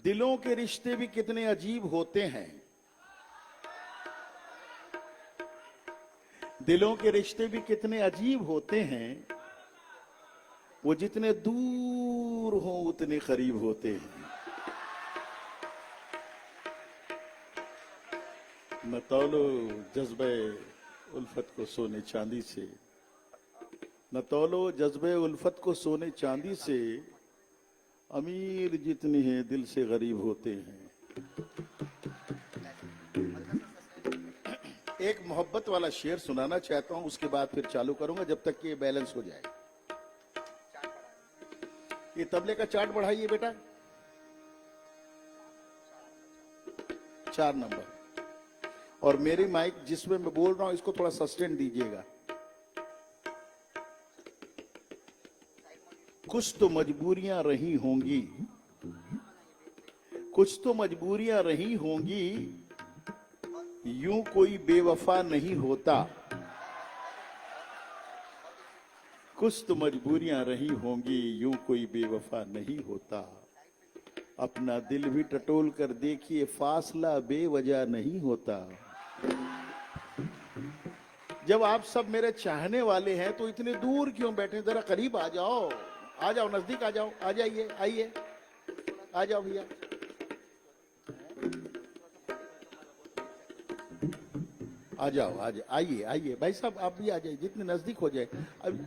दिलों के रिश्ते भी कितने अजीब होते हैं, दिलों के रिश्ते भी कितने अजीब होते हैं, वो जितने दूर हो उतने करीब होते हैं। न तौलो जज्बे उल्फत को सोने चांदी से, न तौलो जज्बे उल्फत को सोने चांदी से, अमीर जितनी है दिल से गरीब होते हैं। एक मोहब्बत वाला शेर सुनाना चाहता हूं, उसके बाद फिर चालू करूंगा जब तक कि ये बैलेंस हो जाए। ये तबले का चार्ट बढ़ाइए बेटा, 4 नंबर, और मेरी माइक जिसमें मैं बोल रहा हूं इसको थोड़ा सस्टेन दीजिएगा। कुछ तो मजबूरियां रही होंगी, कुछ तो मजबूरियां रही होंगी, यूं कोई बेवफा नहीं होता। कुछ तो मजबूरियां रही होंगी, यूं कोई बेवफा नहीं होता। अपना दिल भी टटोल कर देखिए, फासला बेवजह नहीं होता। जब आप सब मेरे चाहने वाले हैं तो इतने दूर क्यों बैठे, जरा करीब आ जाओ, आ जाओ, नजदीक आ जाओ, आ जाइए, आइए, आ जाओ भैया, आ जाओ, आ जाओ, आइए, आइए भाई साहब, आप भी आ जाइए, जितने नजदीक हो जाए। अब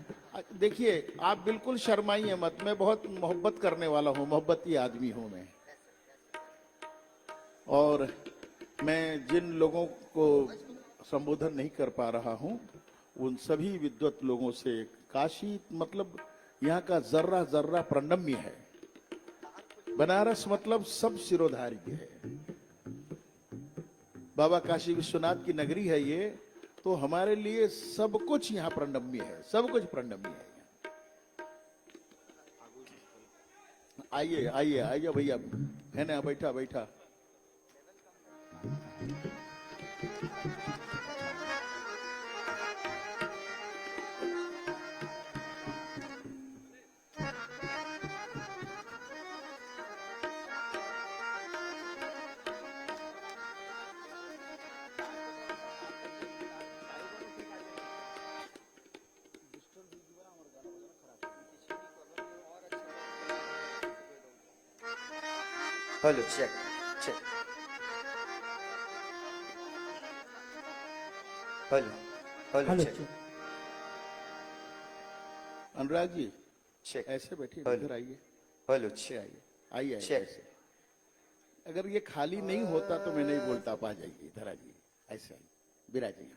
देखिए, आप बिल्कुल शर्माइए मत, मैं बहुत मोहब्बत करने वाला हूँ, मोहब्बती आदमी हूँ मैं। और मैं जिन लोगों को संबोधन नहीं कर पा रहा हूं, उन सभी विद्वत लोगों से, काशी मतलब यहाँ का जर्रा जर्रा प्रणम्य है, बनारस मतलब सब सिरोधार्य है, बाबा काशी विश्वनाथ की नगरी है ये, तो हमारे लिए सब कुछ यहाँ प्रणम्य है, सब कुछ प्रणम्य है। आइए, आइए, आइए भैया, है ना, बैठा बैठा। Hello, check check, hello hello, hello check Anurag ji, check, ऐसे बैठिए, हेलो इधर आइए, हेलो, ऐसे चेक आइए, आइए, आइए चेक। ऐसे। अगर ये खाली नहीं होता तो मैं नहीं बोलता, आप आ जाइए, इधर आ जाइए, ऐसे आइए, विराजिए।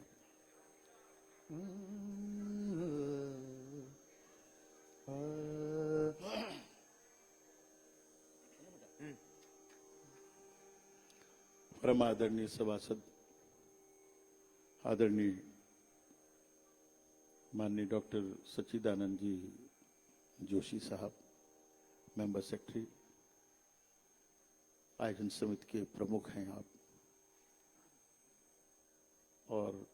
परम आदरणीय सभासद, आदरणीय माननीय डॉक्टर सच्चिदानंद जी जोशी साहब, मेंबर सेक्रेटरी, आयोजन समिति के प्रमुख हैं आप, और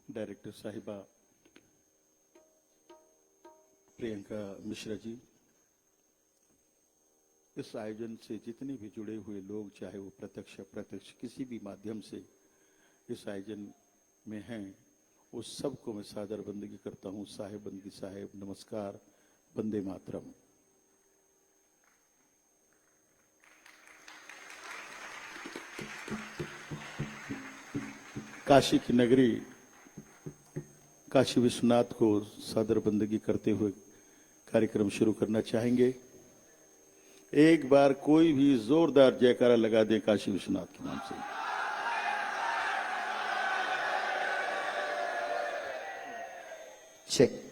डायरेक्टर साहिबा प्रियंका मिश्रा जी, इस आयोजन से जितने भी जुड़े हुए लोग, चाहे वो प्रत्यक्ष अप्रत्यक्ष किसी भी माध्यम से इस आयोजन में हैं, उस सबको मैं सादर बंदगी करता हूं। साहेब बंदगी साहेब, नमस्कार, वंदे मातरम। काशी की नगरी काशी विश्वनाथ को सादर बंदगी करते हुए कार्यक्रम शुरू करना चाहेंगे। एक बार कोई भी जोरदार जयकारा लगा दे काशी विश्वनाथ के नाम से। चेक।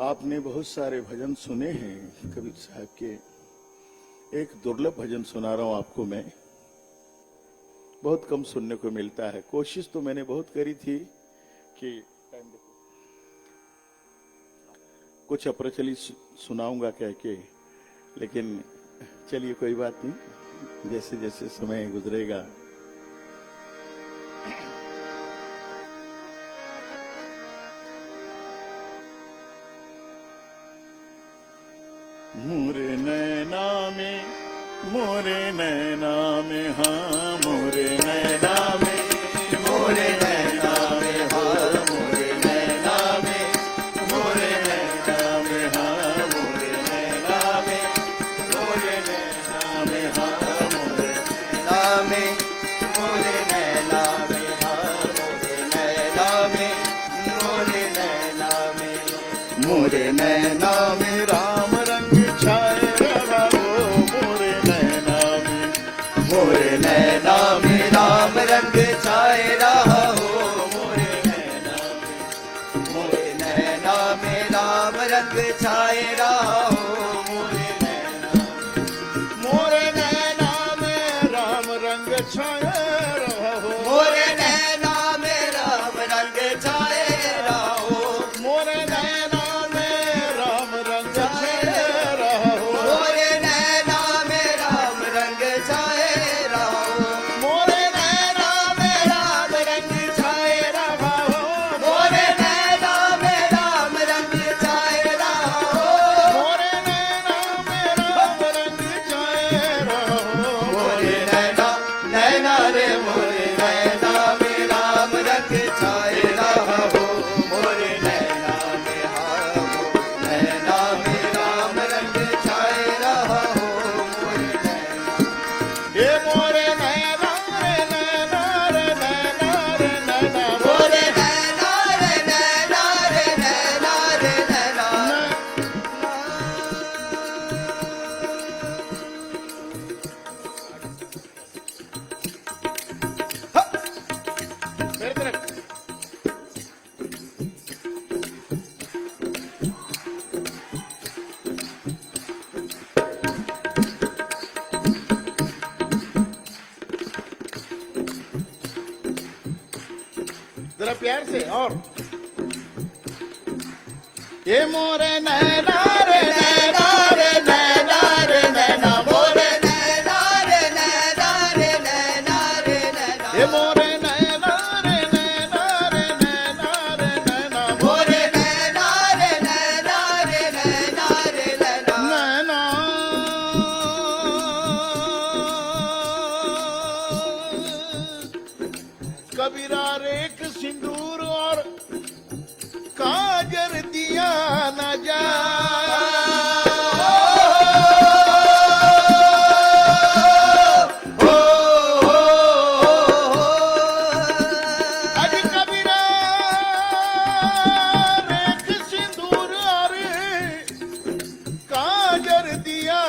आपने बहुत सारे भजन सुने हैं कबीर साहब के। एक दुर्लभ भजन सुना रहा हूं आपको मैं, बहुत कम सुनने को मिलता है। कोशिश तो मैंने बहुत करी थी कि कुछ अप्रचलित सुनाऊंगा कह के, लेकिन चलिए कोई बात नहीं, जैसे जैसे समय गुजरेगा। मोरे नैना में, मोरे नैना में, हाँ मोरे नैना में, मोरे नैना में, हाँ मोरे नैना में, मोरे नैना में, हाँ मोरे नैना में, मोरे नैना में, हाँ मोरे नैना में, मोरे नैना में, हाँ मोरे नैना में, मोरे नैना में, मोरे नैना में राम रंग छाए रहा हो, मोरे नैना में, मोरे नैना में राम रंग छाए रहा हो, मोरे नैना में, मोरे नैना में राम रंग छाए रहा हो, मोरे नैना, मोरे नैना में राम रंग छाए रहा हो, मोरे नैना में राम रंग छाए रहा हो, मोरे नैना में राम रंग छाए रहा हो, मोरे नैना में राम रंग छाए रहा हो, मोरे नैना में राम रंग छाए रहा हो, मोरे नैना में राम रंग छाए रहा हो, मोरे नैना में राम रंग छाए रहा हो, मोरे नैना, नैना रे मोरे नैना में राम रंग छाए रहा हो, मोरे नैना में हाँ नैना में राम रंग छाए रहा हो, मोरे नैना, ये मोरे नैना रे नैना रे नैना रे नैना मोरे नैना रे नैना रे नैना रे नैना, मेरे तरफ जरा प्यार से। और ये मोरे नैना रे नैना रे नैना रे नैना मोरे, नैना रे नैना रे नैना रे नैना, ये मोरे नैना रे नैना रे नैना रे नैना मोरे नैना रे नैना रे नैना रे नैना, नैना। कबीरा रेख सिंदूर और काजर दिया न जा, अज कबीरा रेख सिंदूर और काजर दिया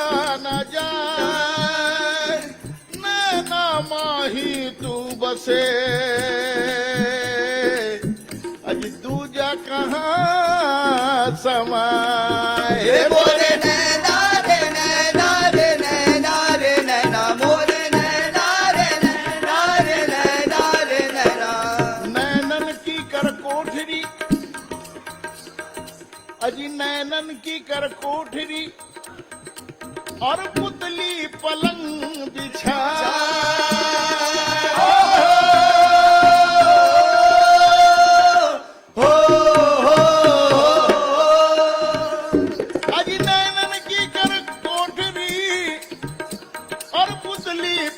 न जा, नैना माही तू बसे, अज दूजा कहाँ समाए। ये मोरे नैना रे नैना रे नैना रे नैना, मोरे नैना रे नैना रे नैना रे नैना, नैनन की कर कोठरी, अजी नैनन की कर कोठरी और पुतली पलंग बिछा,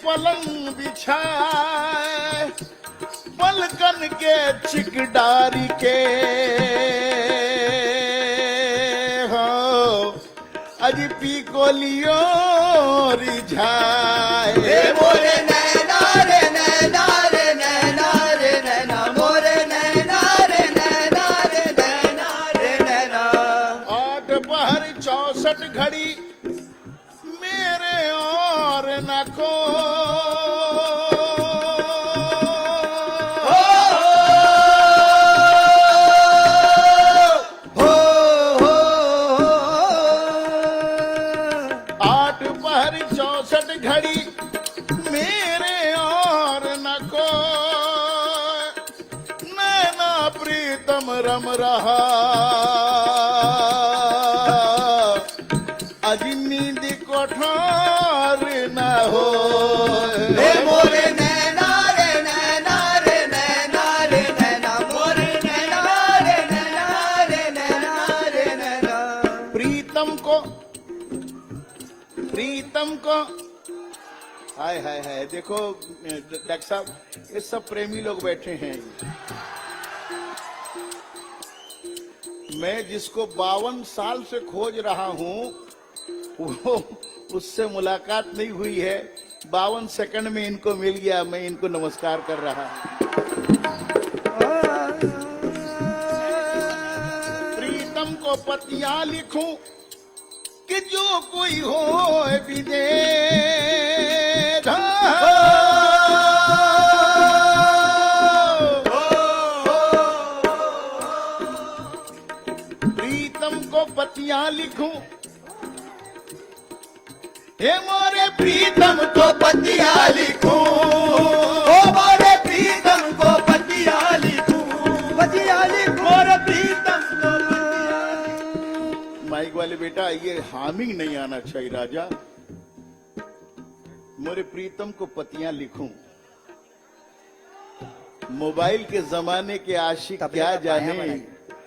पलंग बिछाए पलकन के चिकडारी के हो अजी पी को लियो रिझाए रे मोरे नैना रे नैना रे नैना रे नैना मोरे नैना रे नैना रे नैना रे नैना 8 पहर 64 घड़ी मेरे और न खो हो 8 पहर 64 घड़ी मेरे और न को नैना प्रीतम रम रहा अजी नींद को ठार न हो रे मोरे नैना रे नैना रे नैना रे नैना मोरे नैना रे नैना रे नैना रे नैना प्रीतम को हाय हाय हाय देखो डॉक्टर साहब ये सब प्रेमी लोग बैठे हैं मैं जिसको 52 साल से खोज रहा हूं वो उससे मुलाकात नहीं हुई है 52 सेकंड में इनको मिल गया मैं इनको नमस्कार कर रहा प्रीतम को पतियां लिखूं कि जो कोई हो विदेश प्रीतम को पतियां लिखूं हे मोरे प्रीतम को पतिया लिखूं ओ मोरे प्रीतम को पतिया लिखूं मोरे प्रीतम को माइक वाले बेटा ये हामिंग नहीं आना चाहिए राजा मोरे प्रीतम को पतियां लिखूं मोबाइल के जमाने के आशिक क्या जाने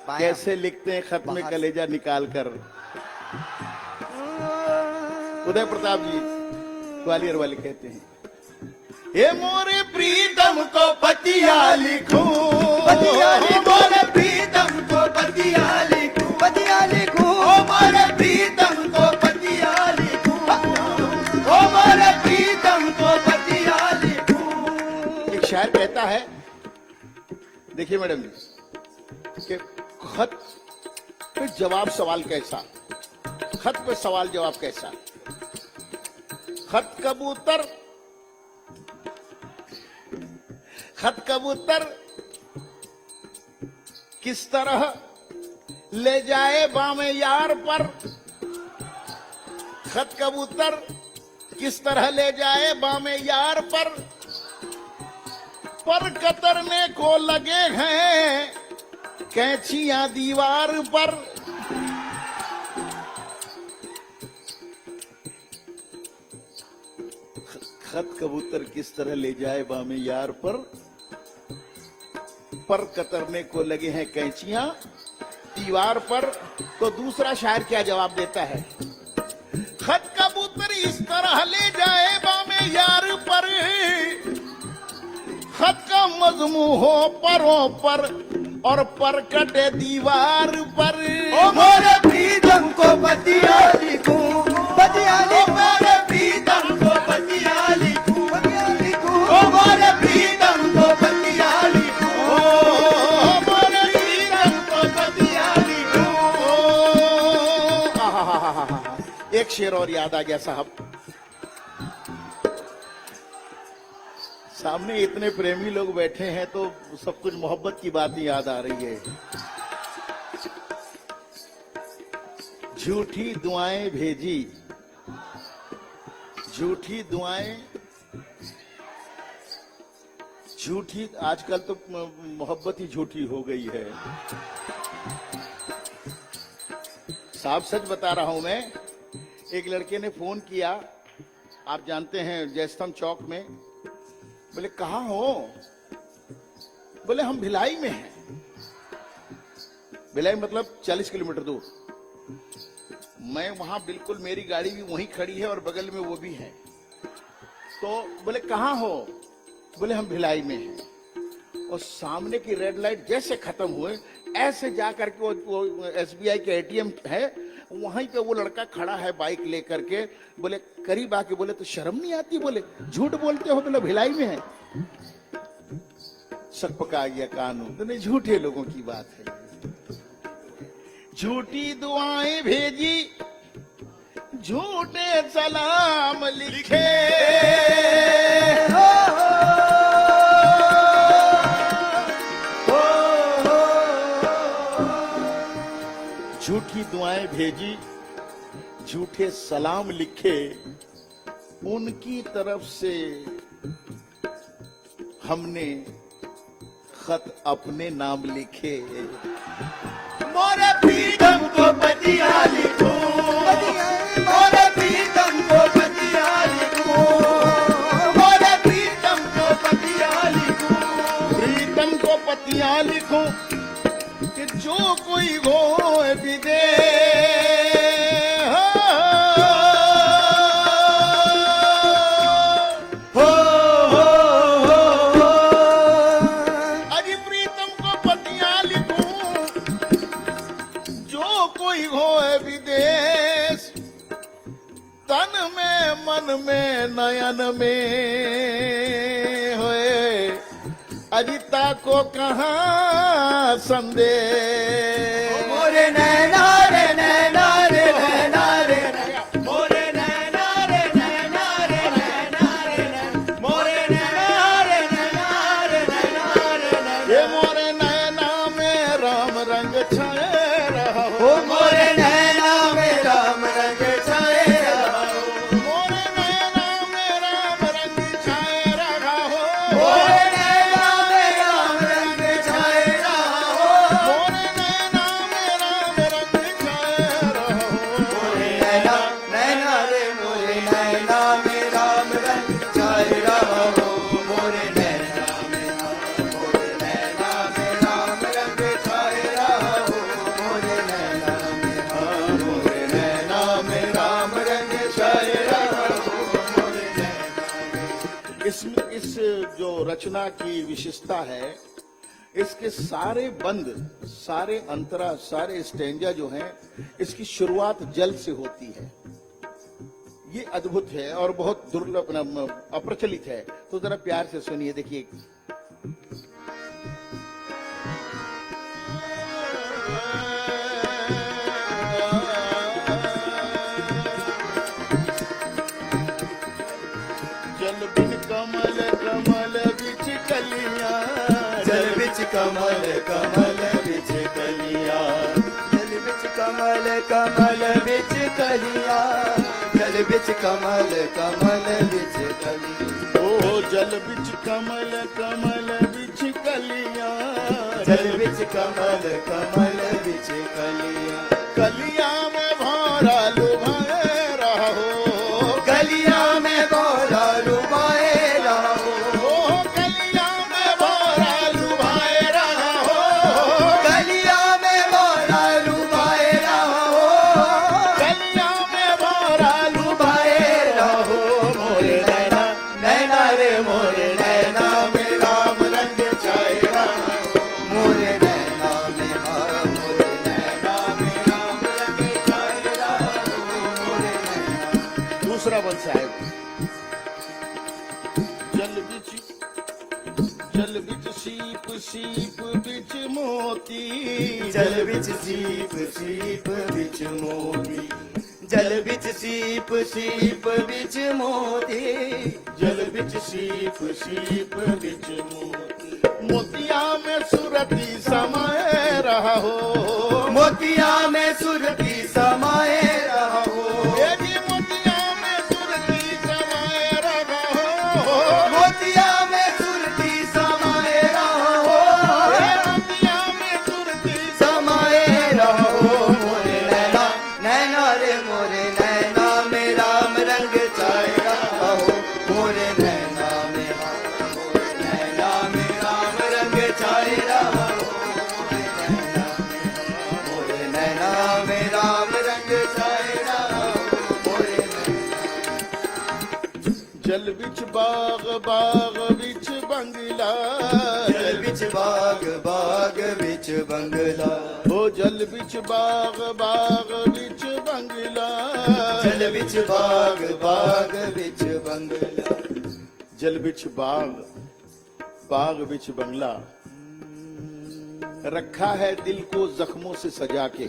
कैसे लिखते हैं खत में कलेजा निकाल कर उदय प्रताप जी ग्वालियर वाले कहते हैं हे मोरे प्रीतम को पतिया लिखूं मोरे प्रीतम को पतिया लिखूं ओ मोरे प्रीतम को पतिया लिखूं ओ मोरे प्रीतम को पतिया लिखूं एक शायर कहता है देखिए मैडम जी कि खत पे जवाब सवाल कैसा खत पे सवाल जवाब कैसा खत कबूतर किस तरह ले जाए बामे यार पर खत कबूतर किस तरह ले जाए बामे यार पर कतरने को लगे हैं कैंचियां दीवार पर खत कबूतर किस तरह ले जाए बामे यार पर कतरने को लगे हैं कैंचियां दीवार पर तो दूसरा शायर क्या जवाब देता है खत कबूतर इस तरह ले जाए बामे यार पर खत का मजमू हो परों पर और पर कटे दीवार पर ओ मोरे प्रीतम को पतिया लिखूं मोरे प्रीतम को पतिया लिखूं ओ मोरे प्रीतम को पतिया लिखूं ओ मोरे प्रीतम को पतिया लिखूं एक शेर और याद आ गया साहब सामने इतने प्रेमी लोग बैठे हैं तो सब कुछ मोहब्बत की बात ही याद आ रही है झूठी दुआएं भेजी झूठी दुआएं झूठी आजकल तो मोहब्बत ही झूठी हो गई है साफ सच बता रहा हूं मैं एक लड़के ने फोन किया आप जानते हैं जयस्तंभ चौक में बोले कहाँ हो बोले हम भिलाई में हैं भिलाई मतलब 40 किलोमीटर दूर मैं वहां बिल्कुल मेरी गाड़ी भी वहीं खड़ी है और बगल में वो भी है तो बोले कहाँ हो? बोले हम भिलाई में हैं। और सामने की रेड लाइट जैसे खत्म हुए ऐसे जा करके वो SBI के ATM है वहीं पे वो लड़का खड़ा है बाइक लेकर के। बोले करीब आके बोले तो शर्म नहीं आती? बोले झूठ बोलते हो? बोले भिलाई में है। सक पका गया कानून, तो नहीं झूठे लोगों की बात है। झूठी दुआएं भेजी, झूठे सलाम लिखे। झूठी दुआएं भेजी, झूठे सलाम लिखे। उनकी तरफ से हमने खत अपने नाम लिखे। मोरे प्रीतम को पतिया लिखूं, मोरे प्रीतम को पतिया लिखूं, मोरे प्रीतम को पतिया लिखूं, प्रीतम को पतिया लिखूं कि जो कोई हो विदेश। मन में नयन में होए अजिता को कहाँ संदेश। मोरे नैना रे नैना रे नैना रे मोरे नैना रे नैना रे नैना रे मोरे नैना रे नैना रे नैना रे ये मोरे नैना में राम रंग छाए रहा हो। मोरे नैना में राम रंग छाए इस जो रचना की विशेषता है, इसके सारे बंद, सारे अंतरा, सारे स्टेंजा जो हैं, इसकी शुरुआत जल से होती है। ये अद्भुत है और बहुत दुर्लभ, अप्रचलित है। तो जरा प्यार से सुनिए, देखिए। जल बिन कमल कमल बिच कलियां, जल बिच कमल कमल बिच कलियां, जल बिच कमल कमल बिच कलियां, जल बिच कमल कमल बिच कलियां। ओ जल बिच कमल कमल बिच कलियां, जल बिच कमल कमल बिच कलियां। कलियां में भौरा लुभाए रहो, कलियां में भौरा लुभाए रहो, कलियां में भौरा लुभाए रहो, कलियां में भौरा लुभाए रहो, कलियां में भौरा लुभाए रहो। मोरे नैना नैना रे मोरे नैना में राम रंग छाए रहो, मोरे नैना में मोरे नैना में राम रंग छाए रहो, मोरे नैना। दूसरा बन साहब। जल बिच सीप सीप बिच मोती, जल बिच सीप सीप बिच मोती, जल बिच सीप सीप बिच मोती, जल बिच सीप सीप बिच मोती। मोतिया में सुरती समाये रहा हो, मोतिया में सुरती समाये रहो, ये जी मोतिया में सुरती समाये रहा हो, मोतिया में सुरती समाये रहो, ये मोतिया में सुरती समाये रहो। मोरे नैना नैना रे मोरे नैना में राम रंग छाए रहो, मोरे नैना में मोरे नैना में राम रंग छाए रहो, मोरे नैना में राम रंग छाए रहो, मोरे नैना। जल बिच बाग बाग बिच बंगला, जल बिच बाग बाग बिच बंगला, ओ जल बिच बाग बाग बिच बंगला, जल बिच बाग बाग बिच बंगला, जल बिच बाग बाग बिच बंगला, रखा है दिल को जख्मों से सजा के।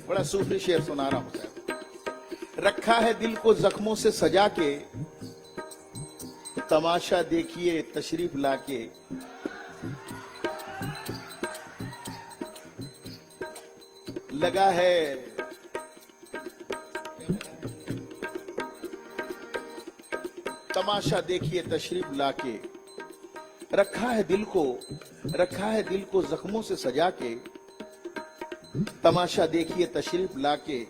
बड़ा सूफी शेर सुना रहा हूं साहब। रखा है दिल को जख्मों से सजा के, तमाशा देखिए तशरीफ लाके, लगा है तमाशा देखिए तशरीफ लाके, रखा है दिल को जख्मों से सजा के, तमाशा देखिए तशरीफ लाके,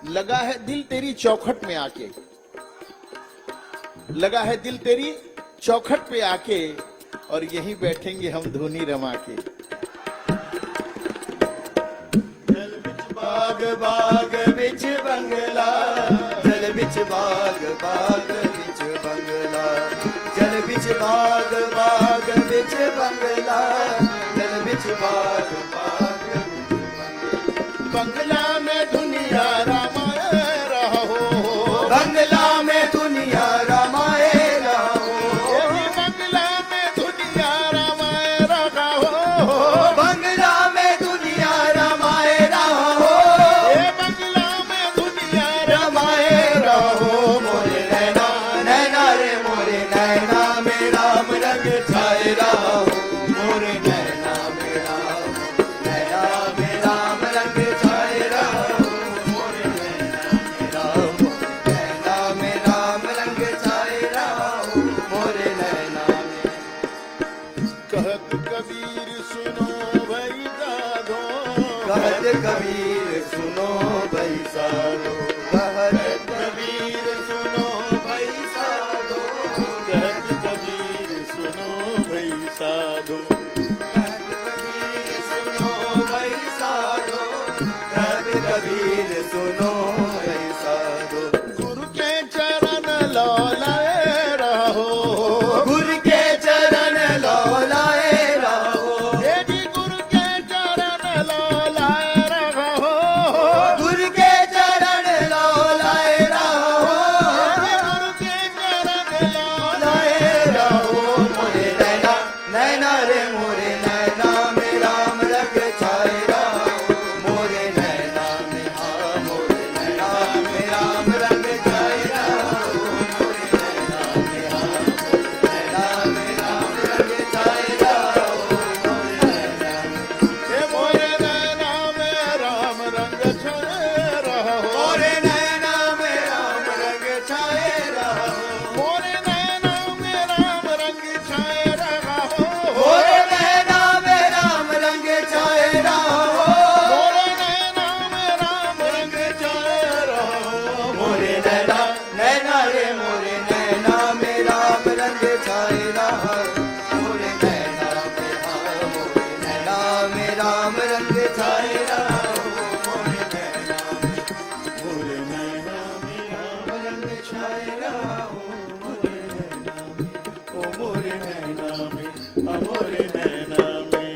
लगा है दिल तेरी चौखट में आके, लगा है दिल तेरी चौखट पे आके, और यहीं बैठेंगे हम धुनी रमा के। बाग बाग बिच बंगला, जल बिच बाग बाग बिच बंगला, जल बिच बाग बाग बिच बंगला, जल बिच बाग बाग बिच बंगला, बंगला में दुनिया रमाए रहो, बंगला में दुनिया रमाए रहो, यही बंगला में दुनिया रमाए रहो, बंगला में दुनिया रमाए रहो, ये बंगला में दुनिया रमाए रहो। मोरे नैना नैना रे मोरे नैना में राम रंग छाए रहो, मोरे नैना में राम, नैना में राम रंग छाए रहो, मोरे नैना में राम रंग छाए रहो, मोरे नैना में। कहत कबीर सुनो भाई दादो, कहत कबीर सुनो भाई साधो, कहत कबीर सुनो भाई साधो, कहत कबीर सुनो भाई साधो, कहत कबीर सुनो भाई साधो, कहत कबीर सुनो भाई साधो। गुरु के चरण लौलाए रहो, गुरु के चरण लौलाए रहो, ये जी गुरु के चरण लौलाए रहो, गुरु के चरण लौलाए रहो, ये गुरु के चरण लौलाए रहो। मोरे नैना नैना रे मोरे नैना में राम रंग छाए रहो, मोरे नैना में हाँ मोरे नैना में राम रंग छाए रहो, मोरे नैना में हाँ मोरे नैना में राम रंग छाए रहो, मोरे नैना में। ये मोरे नैना में राम रंग छाए रहो, मोरे नैना में राम रंग छाए रहो, मोरे नैना में राम रंग छाए रहो, मोरे नैना में राम रंग छाए रहो, मोरे नैना में राम रंग छाए रहो, मोरे नैना नैना रे मोरे नैना में राम रंग छाए रहो, मोरे नैना में हाँ मोरे नैना में राम रंग छाए रहो, मोरे नैना में मोरे नैना में राम रंग छाए रहो, मोरे नैना में, ओ मोरे नैना में, आ मोरे नैना में।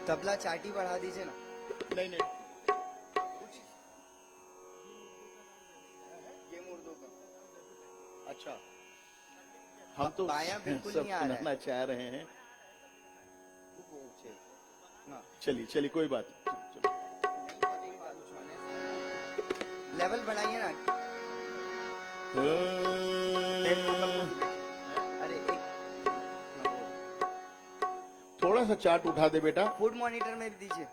तबला चाटी बढ़ा दीजिए ना। नहीं नहीं, ये मुर्दों का अच्छा हम तो बायां बिल्कुल सब नहीं आ रहा है। सुनाना चाह रहे हैं। हाँ। चलिए चलिए कोई बात नहीं, चलो। लेवल बढ़ाइए ना। अरे एक थोड़ा सा चार्ट उठा दे बेटा। फूड मॉनिटर में दीजिए।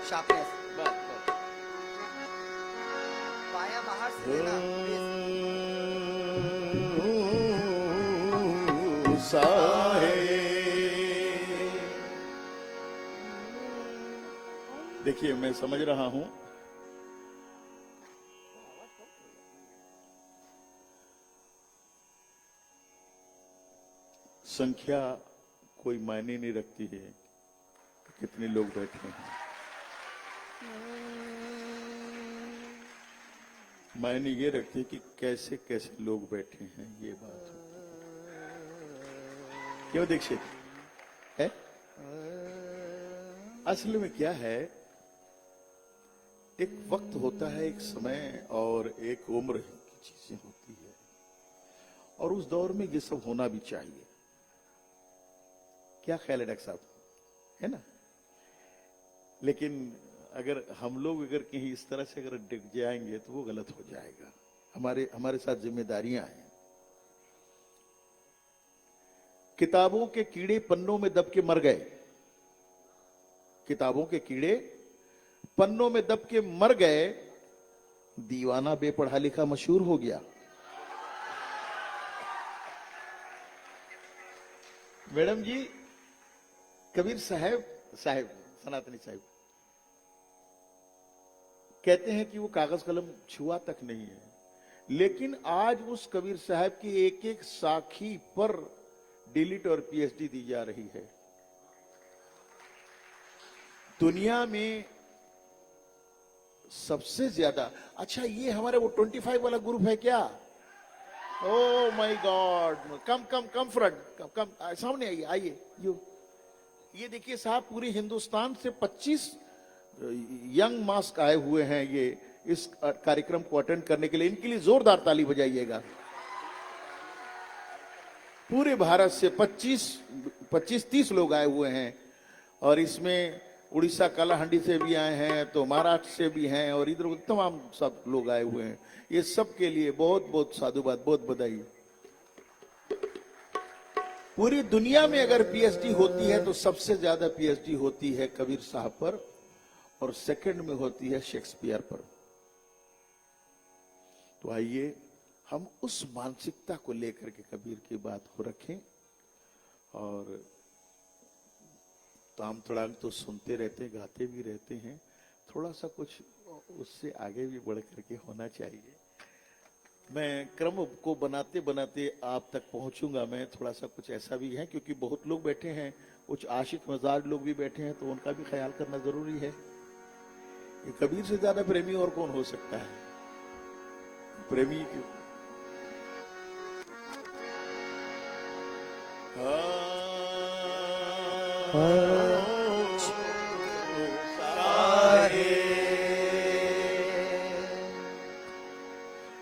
शार्पनेस बस बस। पाया बाहर से लेना प्लीज। साहे। देखिए मैं समझ रहा हूं संख्या कोई मायने नहीं रखती है, कितने लोग बैठे हैं। मायने ये रखती है कि कैसे कैसे लोग बैठे हैं, ये बात होती है। क्यों दीक्षित है? असल में क्या है, एक वक्त होता है, एक समय और एक उम्र की चीजें होती है, और उस दौर में ये सब होना भी चाहिए। क्या ख्याल है डॉक्टर साहब, है ना? लेकिन अगर हम लोग अगर कहीं इस तरह से अगर डिग जाएंगे तो वो गलत हो जाएगा। हमारे साथ जिम्मेदारियां हैं। किताबों के कीड़े पन्नों में दब के मर गए। किताबों के कीड़े पन्नों में दब के मर गए, दीवाना बेपढ़ा लिखा मशहूर हो गया। मैडम जी, कबीर साहब सनातनी साहब कहते हैं कि वो कागज कलम छुआ तक नहीं है, लेकिन आज उस कबीर साहब की एक एक साखी पर डिलीट और पीएचडी दी जा रही है। दुनिया में सबसे ज्यादा, अच्छा ये हमारे वो 25 वाला ग्रुप है क्या? Oh my god, come come come front, come come सामने आइए, आइए। ये देखिए साहब, पूरे हिंदुस्तान से 25 यंग मास्क आए हुए हैं ये इस कार्यक्रम को अटेंड करने के लिए। इनके लिए जोरदार ताली बजाइएगा। पूरे भारत से 25-30 लोग आए हुए हैं, और इसमें उड़ीसा कालाहांडी से भी आए हैं, तो महाराष्ट्र से भी हैं, और इधर तमाम सब लोग आए हुए हैं। ये सब के लिए बहुत बहुत साधुवाद, बहुत बधाई। पूरी दुनिया में अगर पीएचडी होती है तो सबसे ज्यादा पीएचडी होती है कबीर साहब पर, और सेकंड में होती है शेक्सपियर पर। तो आइए हम उस मानसिकता को लेकर के कबीर की बात को रखें, और ताम तड़ांग तो सुनते रहते, गाते भी रहते हैं, थोड़ा सा कुछ उससे आगे भी बढ़ करके होना चाहिए। मैं क्रम को बनाते बनाते आप तक पहुंचूंगा। मैं थोड़ा सा कुछ ऐसा भी है, क्योंकि बहुत लोग बैठे हैं, कुछ आशिक मजाज लोग भी बैठे हैं, तो उनका भी ख्याल करना जरूरी है। ये कबीर से ज्यादा प्रेमी और कौन हो सकता है? प्रेमी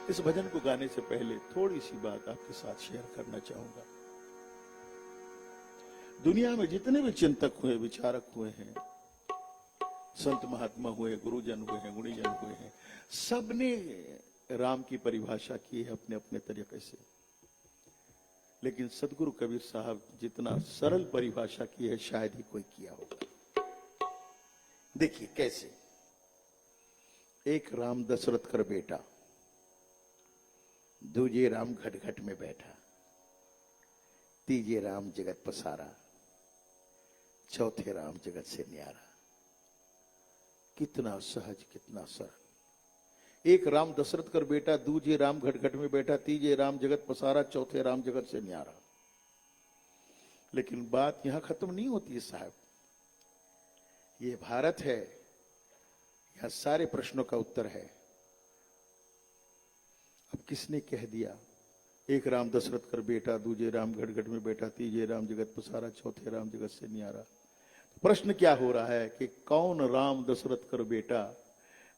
इस भजन को गाने से पहले थोड़ी सी बात आपके साथ शेयर करना चाहूंगा। दुनिया में जितने भी चिंतक हुए, विचारक हुए हैं, संत महात्मा हुए, गुरुजन हुए हैं, गुणीजन हुए हैं, सबने राम की परिभाषा की है अपने अपने तरीके से। लेकिन सदगुरु कबीर साहब जितना सरल परिभाषा की है शायद ही कोई किया होगा। देखिए कैसे। एक राम दशरथ कर बेटा, दूजे राम घट घट में बैठा, तीजे राम जगत पसारा, चौथे राम जगत से न्यारा। कितना सहज, कितना सरल। एक राम दशरथ कर बेटा, दूजे राम घट घट में बैठा, तीजे राम जगत पसारा, चौथे राम जगत से न्यारा। लेकिन बात यहां खत्म नहीं होती है साहब। ये भारत है, यहां सारे प्रश्नों का उत्तर है। अब किसने कह दिया एक राम दशरथ कर बेटा, दूजे राम घट घट में बैठा, तीजे राम जगत पसारा, चौथे राम जगत से न्यारा। प्रश्न क्या हो रहा है कि कौन राम दशरथ कर बेटा,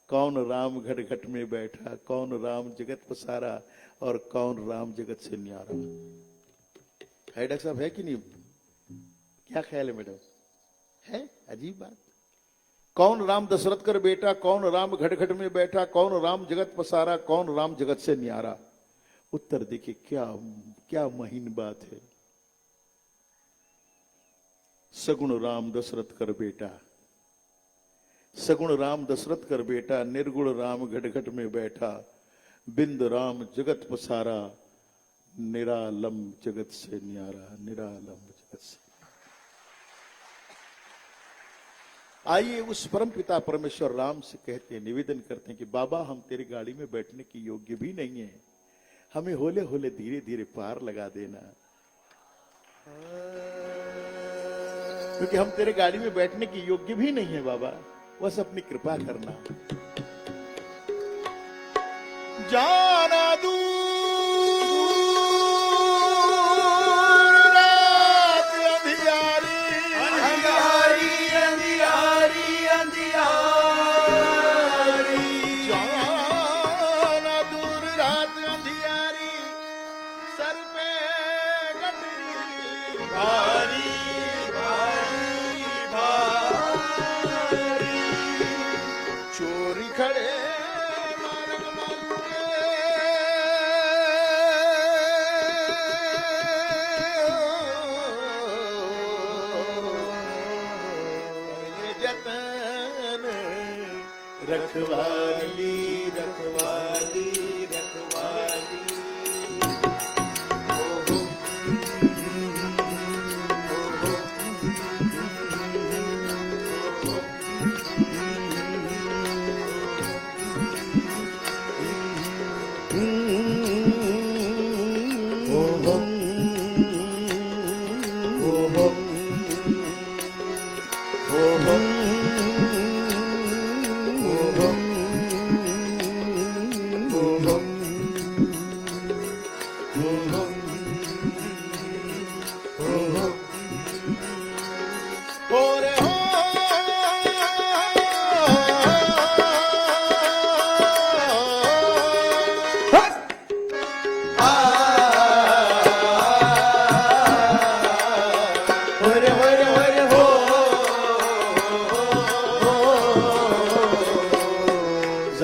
कौन राम घट घट में बैठा, कौन राम जगत पसारा, और कौन राम जगत से न्यारा। है डॉक्टर साहब, है कि नहीं? क्या ख्याल है मैडम? है अजीब बात। कौन राम दशरथ कर बेटा, कौन राम घट घट में बैठा, कौन राम जगत पसारा, कौन राम जगत से न्यारा। उत्तर देखिए, क्या क्या महीन बात है। सगुण राम दशरथ कर बेटा, सगुण राम दशरथ कर बेटा, निर्गुण राम घट घट में बैठा, बिंद राम जगत पसारा, निरालम जगत से न्यारा, निरालम जगत से। आइए उस परम पिता परमेश्वर राम से कहते हैं, निवेदन करते हैं कि बाबा हम तेरी गाड़ी में बैठने की योग्य भी नहीं है, हमें होले होले धीरे धीरे पार लगा देना, क्योंकि हम तेरे गाड़ी में बैठने की योग्य भी नहीं है बाबा, बस अपनी कृपा करना। जाना दूर रात अंधियारी, अंधियारी अंधियारी अंधियारी, जाना दूर रात अंधियारी, सर पे गठरी भारी भारी भारी, चोरी खड़े मार्ग मार्गे, जतन रखवाली रखवाली रखवाली।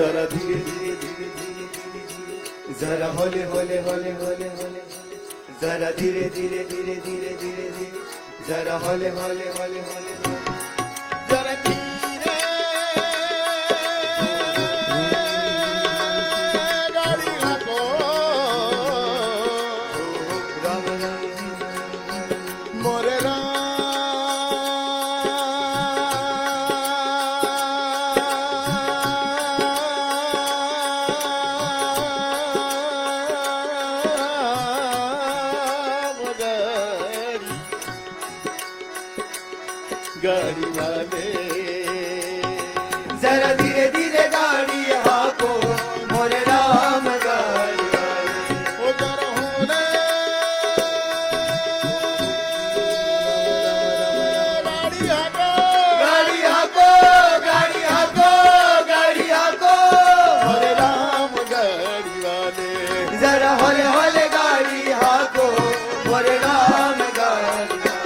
जरा धीरे धीरे धीरे धीरे धीरे धीरे, जरा होले होले होले होले होले, जरा धीरे धीरे धीरे धीरे धीरे धीरे, जरा होले होले होले होले, जरा धीरे गाड़ी हाको, राम राम मोरे गाड़ी वाले, जरा धीरे धीरे गाड़ी हाको, मोरे राम गाड़ी वाले, ओ जरा होले गाड़ी हाको, गाड़ी हाको गाड़ी हाको गाड़ी हाको, हरे राम गाड़ी वाले, जरा होले होले गाड़ी हाको, मोरे राम गाड़ी वाले,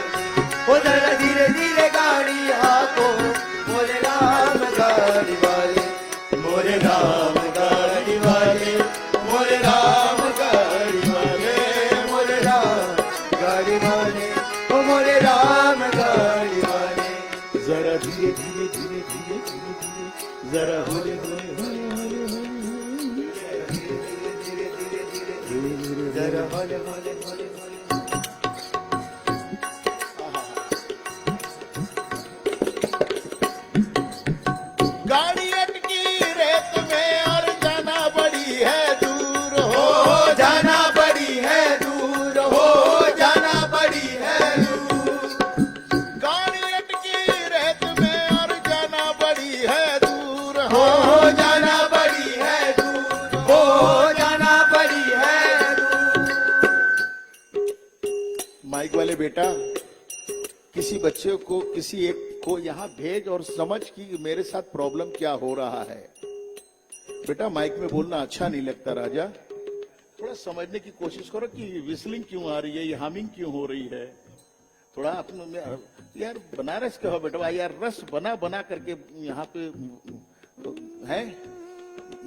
ओ जरा धीरे धीरे गाड़ी हाको, मोरे राम गाड़ी वाले, मोरे राम गाड़ी वाले, मोरे राम गाड़ी वाले, मोरे राम गाड़ी वाले, ओ मोरे राम गाड़ी वाले, जरा धीरे धीरे धीरे धीरे धीरे धीरे, जरा होले होले होले होले होले, जरा होले होले होले होले, गाड़ी अटकी रेत में और जाना बड़ी है दूर हो हो, जाना बड़ी है दूर, हो जाना बड़ी है दूर, गाड़ी अटकी रेत में और जाना बड़ी है दूर हो हो। जाना बड़ी है दूर, हो जाना बड़ी है दूर। माइक वाले बेटा, किसी बच्चे को किसी एक को यहाँ भेज और समझ कि मेरे साथ प्रॉब्लम क्या हो रहा है। बेटा माइक में बोलना अच्छा नहीं लगता राजा, थोड़ा समझने की कोशिश करो कि विस्लिंग क्यों आ रही है, ये हामिंग क्यों हो रही है। थोड़ा अपने में यार बनारस का हो बेटा, यार रस बना बना करके यहाँ पे है,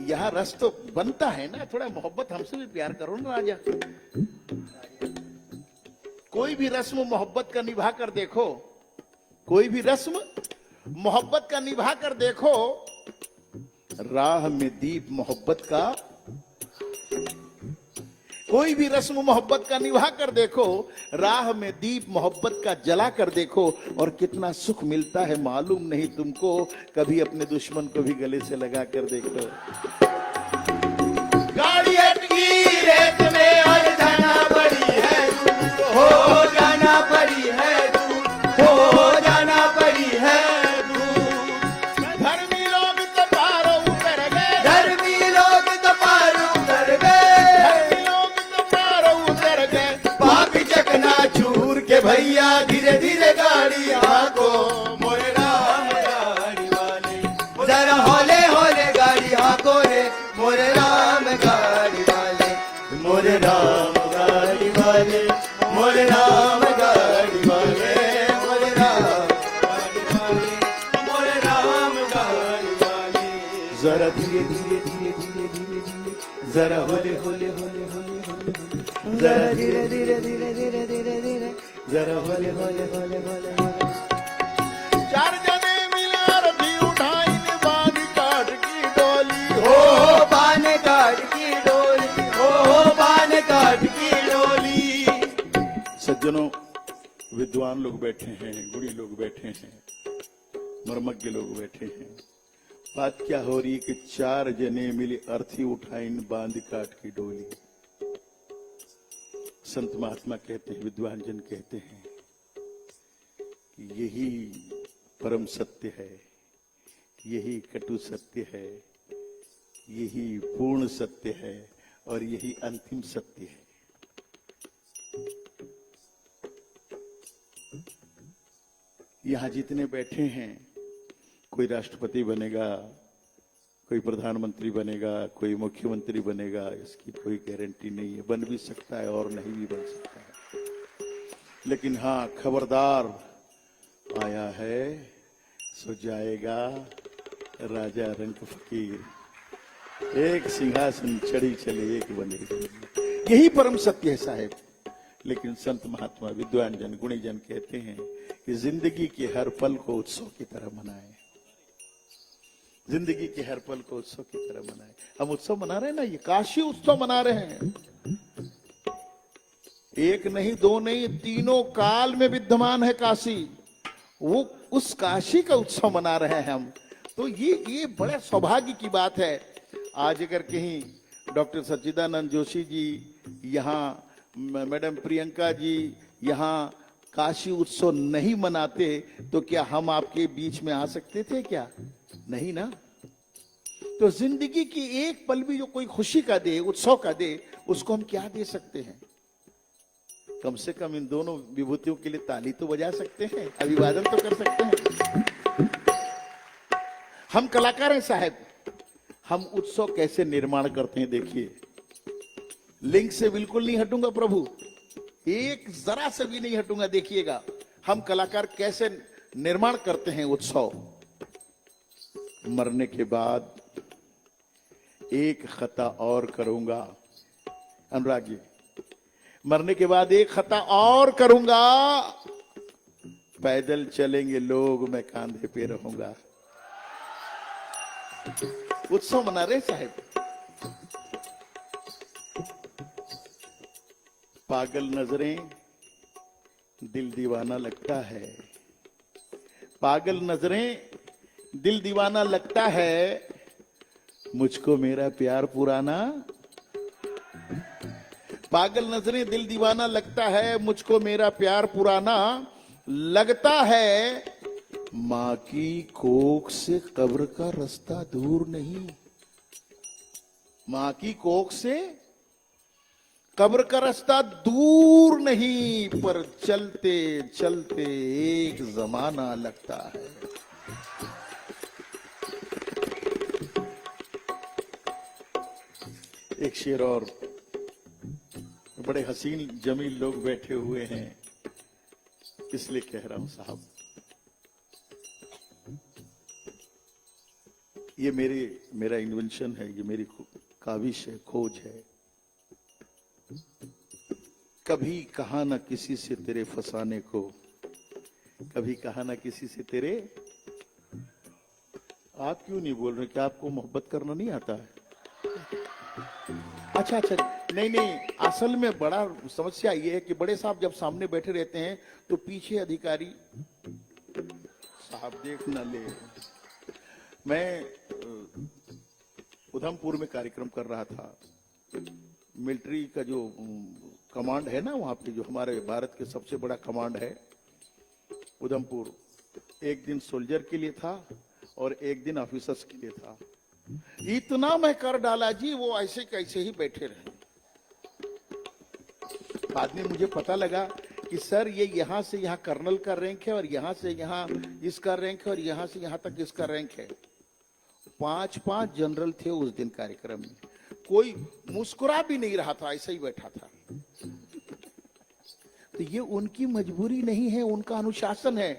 यहाँ रस तो बनता है ना, थोड़ा मोहब्बत हमसे भी प्यार करो ना राजा। कोई भी रस्म मोहब्बत का निभा कर देखो, कोई भी रस्म मोहब्बत का निभा कर देखो, राह में दीप मोहब्बत का, कोई भी रस्म मोहब्बत का निभा कर देखो, राह में दीप मोहब्बत का जला कर देखो, और कितना सुख मिलता है मालूम नहीं तुमको, कभी अपने दुश्मन को भी गले से लगा कर देखो। गाड़ी अटकी रेत में और जाना पड़ी है दूर, हो जाना पड़ी है दूर, हो जाना पड़ी है दूर। धर्मी लोग तो पार उतर गए, धर्मी लोग तो पार उतर गए, धर्मी लोग तो पार उतर गए, पापी चकना चूर के भैया धीरे धीरे गाड़ी हाको, मोरे राम गाड़ी वाले, जरा हौले हौले गाड़ी हाको रे, मोरे राम गाड़ी वाले, मोरे राम गाड़ी वाले, मोरे राम गाड़ी वाले, मोरे राम गाड़ी वाले, मोरे राम गाड़ी वाले। जरा धीरे धीरे धीरे धीरे धीरे धीरे, जरा होले होले होले होले होले, जरा धीरे धीरे धीरे धीरे धीरे धीरे, जरा होले होले होले होले होले। चार जने मिला रथी उठाई ने बांध काट की डोली, हो पान काट की डोली, हो पान काट की डोली। सज्जनों, विद्वान लोग बैठे हैं, गुणी लोग बैठे हैं, मर्मज्ञ लोग बैठे हैं। बात क्या हो रही है कि चार जने मिले अर्थी उठाइन बांध काट की डोली। संत महात्मा कहते हैं, विद्वान जन कहते हैं कि यही परम सत्य है, यही कटु सत्य है, यही पूर्ण सत्य है, और यही अंतिम सत्य है। यहां जितने बैठे हैं, कोई राष्ट्रपति बनेगा, कोई प्रधानमंत्री बनेगा, कोई मुख्यमंत्री बनेगा, इसकी कोई गारंटी नहीं है। बन भी सकता है और नहीं भी बन सकता है, लेकिन हाँ, खबरदार, आया है सो जाएगा राजा रंक फकीर, एक सिंहासन चढ़ी चले एक बने। यही परम सत्य है साहेब। लेकिन संत महात्मा, विद्वान जन, गुणी जन कहते हैं कि जिंदगी के हर पल को उत्सव की तरह मनाएं। जिंदगी के हर पल को उत्सव की तरह मनाएं। हम उत्सव मना रहे हैं ना, ये काशी उत्सव मना रहे हैं। एक नहीं, दो नहीं, तीनों काल में विद्यमान है काशी। वो उस काशी का उत्सव मना रहे हैं हम। तो ये बड़े सौभाग्य की बात है। आज अगर कहीं डॉक्टर सच्चिदानंद जोशी जी, यहाँ मैडम प्रियंका जी यहाँ काशी उत्सव नहीं मनाते, तो क्या हम आपके बीच में आ सकते थे क्या? नहीं ना। तो जिंदगी की एक पल भी जो कोई खुशी का दे, उत्सव का दे, उसको हम क्या दे सकते हैं? कम से कम इन दोनों विभूतियों के लिए ताली तो बजा सकते हैं, अभिवादन तो कर सकते हैं। हम कलाकार हैं साहब। हम उत्सव कैसे निर्माण करते हैं देखिए। लिंक से बिल्कुल नहीं हटूंगा प्रभु, एक जरा से भी नहीं हटूंगा। देखिएगा हम कलाकार कैसे निर्माण करते हैं उत्सव। मरने के बाद एक खता और करूंगा, अनुराग जी, मरने के बाद एक खता और करूंगा, पैदल चलेंगे लोग, मैं कांधे पे रहूंगा। उत्सव मना रहे साहब। पागल नजरें दिल दीवाना लगता है, पागल नजरें दिल दीवाना लगता है, मुझको मेरा प्यार पुराना। पागल नजरें दिल दीवाना लगता है, मुझको मेरा प्यार पुराना लगता है। माँ की कोख से कब्र का रास्ता दूर नहीं, माँ की कोख से कब्र का रास्ता दूर नहीं, पर चलते चलते एक जमाना लगता है। एक शेर और, बड़े हसीन जमील लोग बैठे हुए हैं, इसलिए कह रहा हूं साहब। ये मेरा इन्वेंशन है, ये मेरी काविश है, खोज है। कभी कहा ना किसी से तेरे फसाने को, कभी कहा ना किसी से तेरे आप क्यों नहीं बोल रहे? क्या आपको मोहब्बत करना नहीं आता है? अच्छा अच्छा, नहीं नहीं, असल में बड़ा समस्या ये है कि बड़े साहब जब सामने बैठे रहते हैं तो पीछे अधिकारी साहब देख न ले। मैं उधमपुर में कार्यक्रम कर रहा था। मिलिट्री का जो कमांड है ना, वहां पे जो हमारे भारत के सबसे बड़ा कमांड है उधमपुर, एक दिन सोल्जर के लिए था और एक दिन ऑफिसर्स के लिए था। इतना मैं कर डाला जी, वो ऐसे कैसे ही बैठे रहे। बाद में मुझे पता लगा कि सर ये यहां से यहां कर्नल का रैंक है और यहां से यहां इसका रैंक है और यहां से यहां तक इसका रैंक है। 5-5 जनरल थे उस दिन कार्यक्रम में। कोई मुस्कुरा भी नहीं रहा था, ऐसे ही बैठा था। तो ये उनकी मजबूरी नहीं है, उनका अनुशासन है।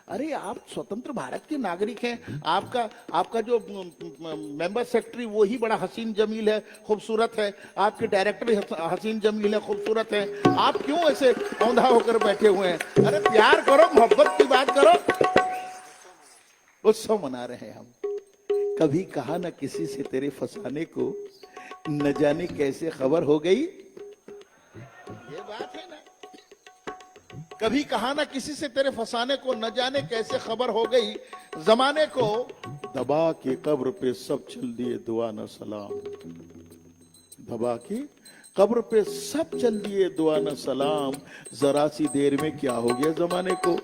अरे आप स्वतंत्र भारत के नागरिक हैं। आपका जो मेंबर सेक्रेटरी वो ही बड़ा हसीन जमील है, खूबसूरत है। आपके डायरेक्टर हसीन जमील है, खूबसूरत है। आप क्यों ऐसे औंधा होकर बैठे हुए हैं? अरे प्यार करो, मोहब्बत की बात करो। उत्सव मना रहे हैं हम। कभी कहा ना किसी से तेरे फसाने को, न जाने कैसे खबर हो गई। ये बात है ना। कभी कहा ना किसी से तेरे फसाने को, न जाने कैसे खबर हो गई। जमाने को दबा के कब्र पे सब चल दिए दुआ न सलाम। दबा के कब्र पे सब चल दिए दुआ न सलाम। जरा सी देर में क्या हो गया जमाने को।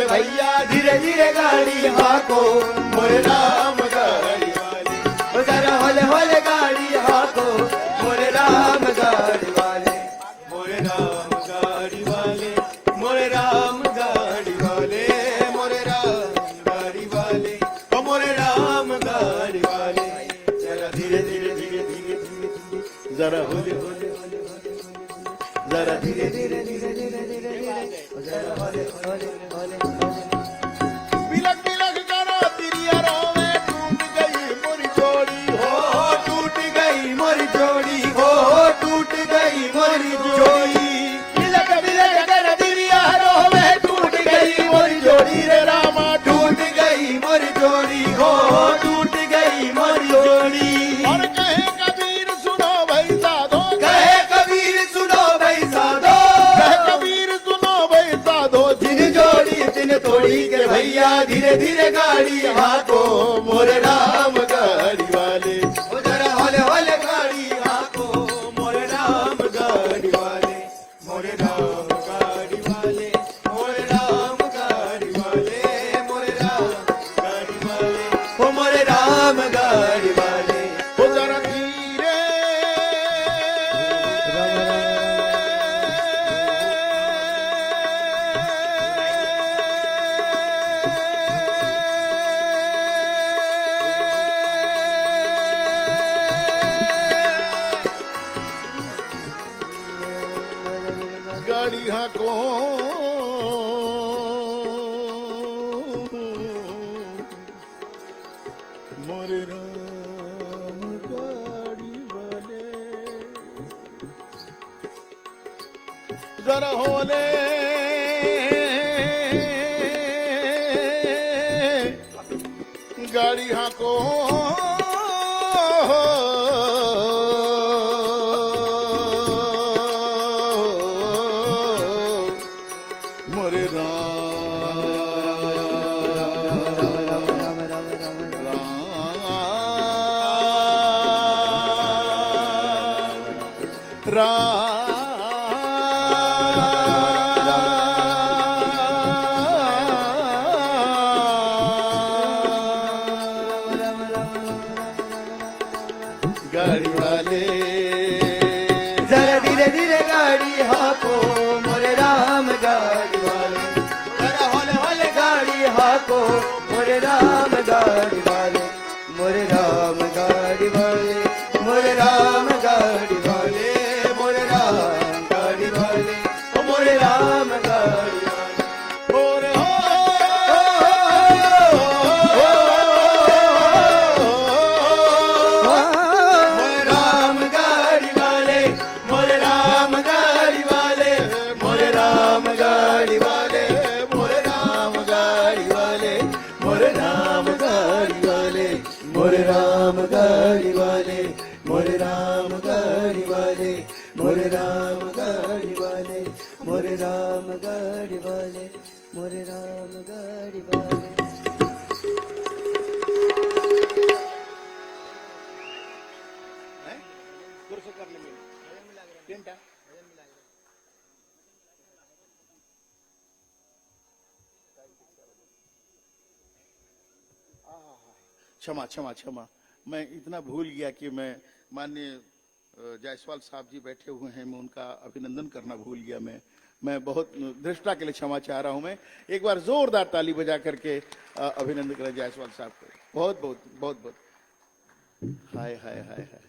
भैया धीरे धीरे गाड़ी हाको, मोरे राम गाड़ी वाले। ओ जरा होले होले गाड़ी हाको, मोरे राम गाड़ी वाले। मोरे राम गाड़ी वाले, मोरे राम गाड़ी वाले, मोरे राम गाड़ी वाले, ओ मोरे राम गाड़ी वाले। जरा धीरे धीरे धीरे धीरे धीरे, जरा होले होले होले होले, जरा धीरे धीरे धीरे धीरे धीरे, जरा होले होले होले। बिलक बिलक करो तिरियरों में टूट गई मोरी जोड़ी हो। टूट गई मोरी जोड़ी हो, टूट गई मोरी जोड़ी। बिलक बिलक कर तिरियरों में टूट गई मोरी जोड़ी रे रामा। टूट गई मोरी जोड़ी हो, टूट गई मोरी जोड़ी। और कहे कबीर सुनो भाई साधो, कहे कबीर सुनो भाई साधो, कहे कबीर सुनो भाई साधो। जिन जोड़ी जिन तोड़ी के भैया धीरे धीरे गाड़ी हाको, मोरे राम गाड़ी वाले। ओ जरा होले होले गाड़ी हाको, मोरे राम गाड़ी वाले। मोरे राम गाड़ी वाले, मोरे राम गाड़ी वाले, मोरे राम गाड़ी वाले, ओ मोरे राम गाड़ी वाले। हो जरा धीरे गाड़ी हाको, मोरे राम गाड़ी वाले। जरा होले गाड़ी हाको, मोरे गाड़ी वाले। जरा धीरे धीरे गाड़ी हाको, मोरे राम गाड़ी वाले। जरा होले होले गाड़ी हाको, मोरे राम गाड़ी वाले। मोरे राम गाड़ी वाले, मोरे राम गाड़ी वाले, मोरे राम गाड़ी वाले, राम गाड़ी वाले, मोरे राम गाड़ी वाले, मोरे राम गाड़ी वाले, मोरे राम गाड़ी वाले, मोरे राम गाड़ी वाले। क्षमा क्षमा क्षमा, मैं इतना भूल गया कि मैं माननीय जायसवाल साहब जी बैठे हुए हैं, मैं उनका अभिनंदन करना भूल गया। मैं बहुत दृष्टा के लिए क्षमा चाह रहा हूं। मैं एक बार जोरदार ताली बजा करके अभिनंदन करें जायसवाल साहब को। बहुत बहुत बहुत बहुत। हाय हाय हाय हाय।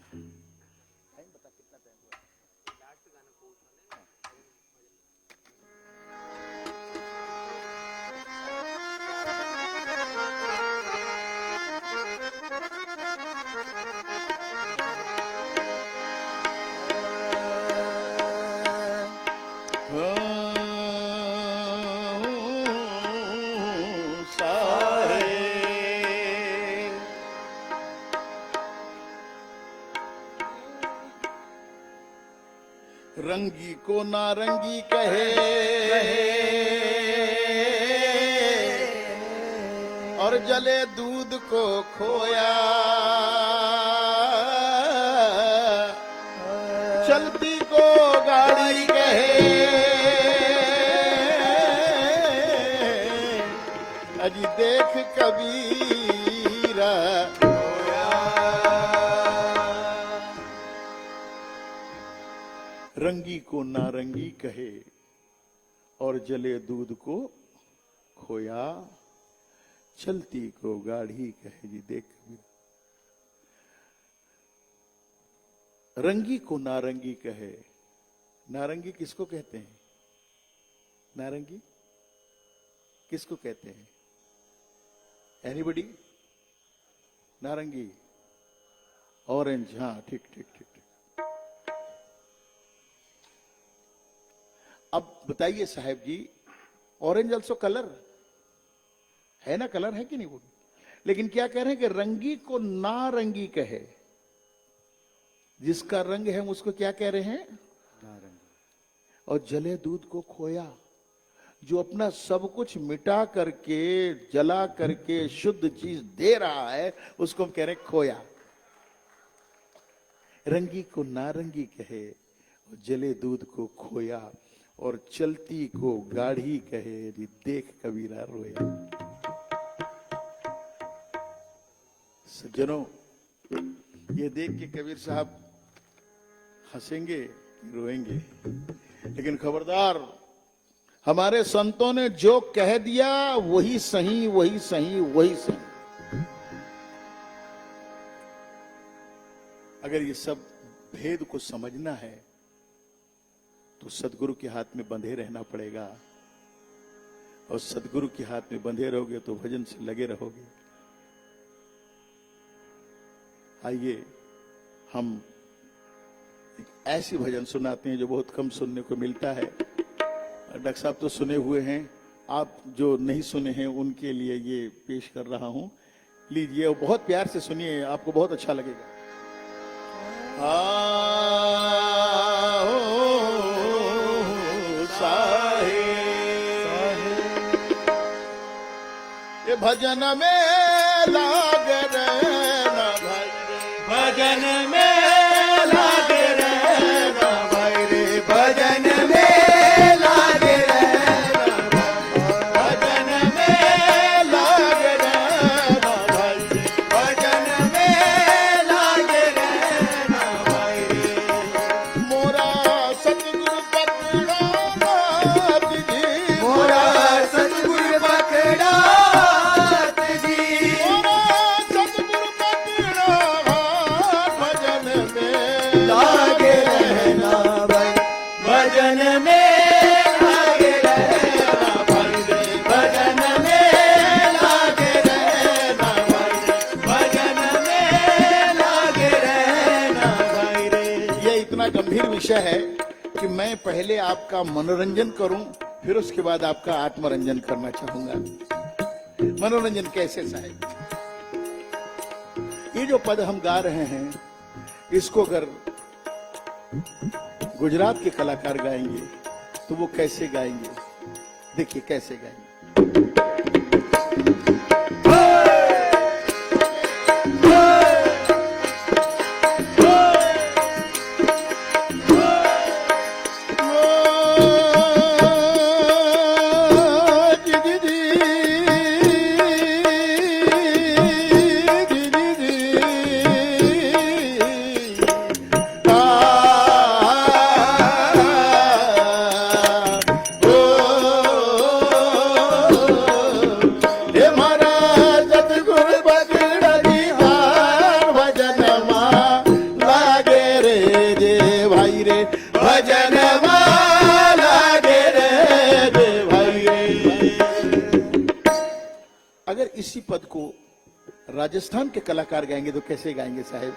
रंगी को नारंगी कहे और जले दूध को खोया, चलती को गाड़ी कहे अजी देख कबीरा। रंगी को नारंगी कहे और जले दूध को खोया, चलती को गाढ़ी कहे जी देख कबीरा। रंगी को नारंगी कहे, नारंगी किसको कहते हैं? नारंगी किसको कहते हैं? एनीबडी? नारंगी, ऑरेंज, हाँ ठीक ठीक ठीक ठीक। अब बताइए साहब जी, ऑरेंज ऑल्सो कलर है ना, कलर है कि नहीं वो? लेकिन क्या कह रहे हैं कि रंगी को नारंगी कहे, जिसका रंग है हम उसको क्या कह रहे हैं? नारंगी। और जले दूध को खोया, जो अपना सब कुछ मिटा करके जला करके शुद्ध चीज दे रहा है उसको हम कह रहे हैं खोया। रंगी को नारंगी कहे और जले दूध को खोया और चलती को गाढ़ी कहे देख कबीरा रोया। सज्जनों, ये देख के कबीर साहब हंसेंगे कि रोएंगे, लेकिन खबरदार, हमारे संतों ने जो कह दिया वही सही वही सही वही सही। अगर ये सब भेद को समझना है तो सदगुरु के हाथ में बंधे रहना पड़ेगा, और सदगुरु के हाथ में बंधे रहोगे तो भजन से लगे रहोगे। आइए हम एक ऐसी भजन सुनाते हैं जो बहुत कम सुनने को मिलता है। डॉक्टर साहब तो सुने हुए हैं, आप जो नहीं सुने हैं उनके लिए ये पेश कर रहा हूं। लीजिए और बहुत प्यार से सुनिए, आपको बहुत अच्छा लगेगा। ये भजन में लाग रहना भाई, भजन में लाग रहना भाई रे, भजन में लाग रहना भाई, भजन में लाग रहना भाई रे, भजन में लाग रहना भाई रे। मोरा सतगुरु पकड़ा बात जी, मोरा सतगुरु पकड़ा लागे रहना भाई, भजन में लागे रहना भाई रे, भजन में लागे रहना भाई रे, भजन में लागे रहना भाई रे। ये इतना गंभीर विषय है कि मैं पहले आपका मनोरंजन करूं, फिर उसके बाद आपका आत्मरंजन करना चाहूंगा। मनोरंजन कैसे साहब? ये जो पद हम गा रहे हैं, इसको अगर गुजरात के कलाकार गाएंगे तो वो कैसे गाएंगे? देखिए कैसे गाएंगे। अगर इसी पद को राजस्थान के कलाकार गाएंगे तो कैसे गाएंगे साहब?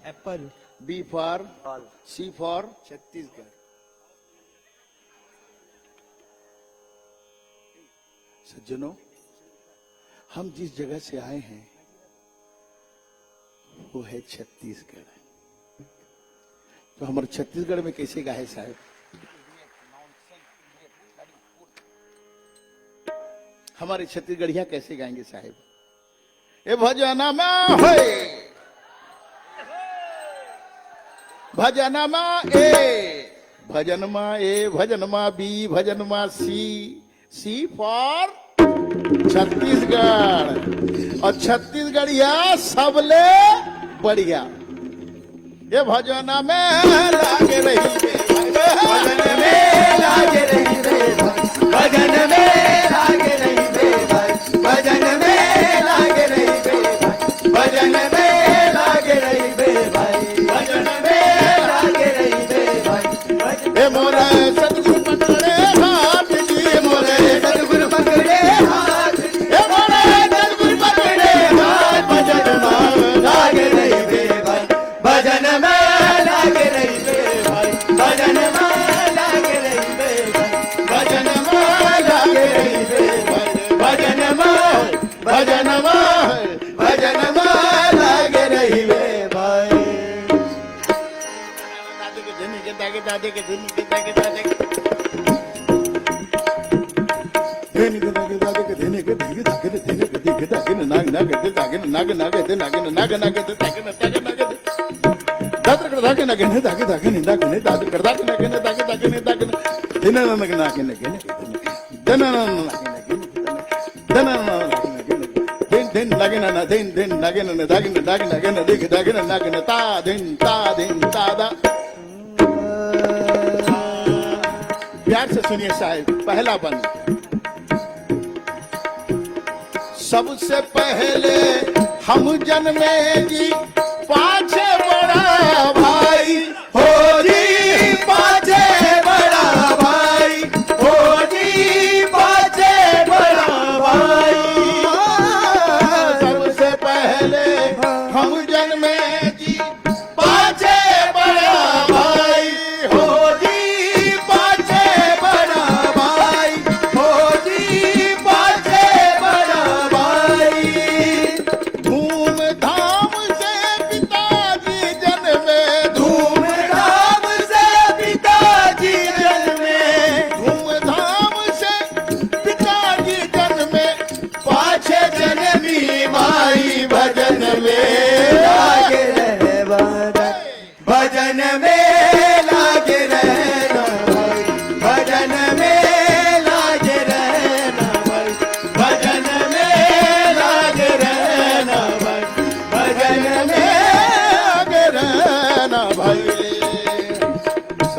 Apple, B for C for Chhattisgarh. सज्जनों, हम जिस जगह से आए हैं वो है छत्तीसगढ़। तो हमारे छत्तीसगढ़ में कैसे गाए साहब? हमारे छत्तीसगढ़िया कैसे गाएंगे साहब? ए भजनमा होए, भजनमा ए, भजनमा ए, भजनमा बी, भजनमा सी। C for Chhattisgarh. और छत्तीसगढ़िया सबले बढ़िया। ये भजना में लागे रही, भजन में लागे रही रे भाई, भजन में लागे रही रे भाई, भजन में लागे रही रे भाई, भजन में लागे रही रे भाई, भजन में लागे रही रे भाई। ए मोरे सतगुरु पकड़े हाथ जी, मोरे सतगुरु पकड़े हाथ, ए मोरे सतगुरु पकड़े हाथ। भजन में लागे रही रे भाई, भजन में लागे रही रे भाई, भजन में लागे रही रे भाई, भजन में लागे रही रे भाई, भजन में, भजन में, भजन में लागे रही रे भाई। दादी के धनी के दागे, दादी के धनी के दागे, दादी के धनी के दागे, दादी के धनी के दागे, दागे के धनी के दागे, दागे ने नाग नाग के दागे ने नाग नाग के नाग ने नाग नाग के दागे ने दागे नाग के दादर कर दागे नाग ने दागे, दागे ने दागे ने दादर कर दागे नाग ने दागे, दागे ने दागे ने दिन नाग नाग ने के दिन नाग दिन नाग दिन लागे ना दिन लागे ना दागे ना दागे नागे ना देख दागे ना नागे ना ता दिन ता दा। प्यार से सुनिए साहब, पहला बंद। सबसे पहले हम जन्मे जी, पाछे बड़ा भाई हो जी पाछे बड़ा भाई, हो जी पाछे बड़ा भाई। सबसे पहले हम जन्मे जी, पाछे बड़ा भाई, हो जी पाछे बड़ा भाई, हो जी पाछे बड़ा भाई। धून